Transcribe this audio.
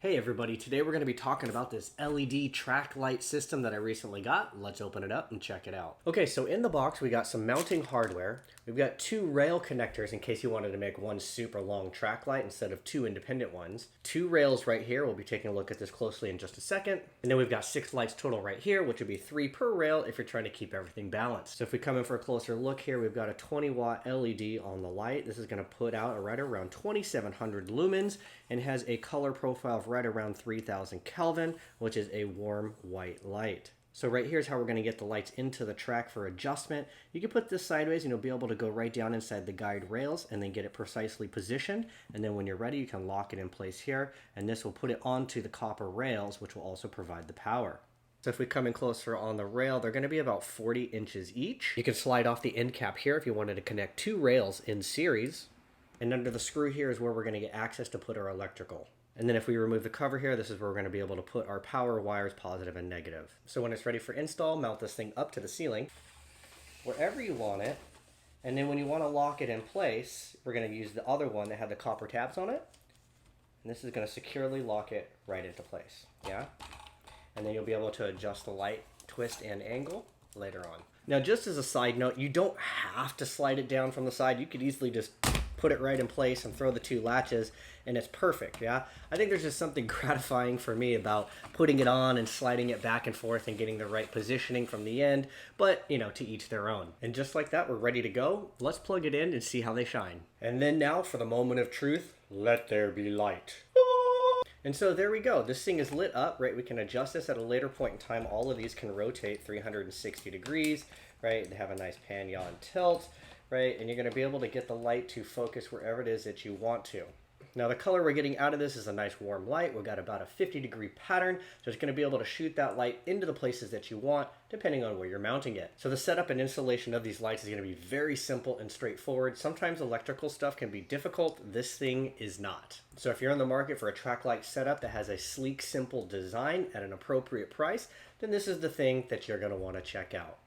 Hey everybody, today we're going to be talking about this LED track light system that I recently got. Let's open it up and check it out. Okay, so in the box we got some mounting hardware. We've got two rail connectors in case you wanted to make one super long track light instead of two independent ones. Two rails right here. We'll be taking a look at this closely in just a second. And then we've got 6 lights total right here, which would be 3 per rail if you're trying to keep everything balanced. So if we come in for a closer look here, we've got a 20-watt LED on the light. This is going to put out right around 2,700 lumens and has a color profile of right around 3,000 Kelvin, which is a warm white light. So right here's how we're going to get the lights into the track for adjustment. You can put this sideways and you'll be able to go right down inside the guide rails and then get it precisely positioned. And then when you're ready, you can lock it in place here. And this will put it onto the copper rails, which will also provide the power. So if we come in closer on the rail, they're going to be about 40 inches each. You can slide off the end cap here if you wanted to connect 2 rails in series. And under the screw here is where we're going to get access to put our electrical. And then if we remove the cover here, this is where we're going to be able to put our power wires, positive and negative. So when it's ready for install, mount this thing up to the ceiling, wherever you want it. And then when you want to lock it in place, we're going to use the other one that had the copper tabs on it. And this is going to securely lock it right into place. Yeah. And then you'll be able to adjust the light, twist, and angle later on. Now, just as a side note, you don't have to slide it down from the side. You could easily just put it right in place and throw the 2 latches and it's perfect. Yeah, I think there's just something gratifying for me about putting it on and sliding it back and forth and getting the right positioning from the end, but you know, to each their own. And just like that, we're ready to go. Let's plug it in and see how they shine. And then now for the moment of truth, let there be light. And so there we go. This thing is lit up, right? We can adjust this at a later point in time. All of these can rotate 360 degrees, right? They have a nice pan, yaw, and tilt, right? And you're going to be able to get the light to focus wherever it is that you want to. Now the color we're getting out of this is a nice warm light. We've got about a 50-degree pattern, so it's going to be able to shoot that light into the places that you want, depending on where you're mounting it. So the setup and installation of these lights is going to be very simple and straightforward. Sometimes electrical stuff can be difficult. This thing is not. So if you're in the market for a track light setup that has a sleek, simple design at an appropriate price, then this is the thing that you're going to want to check out.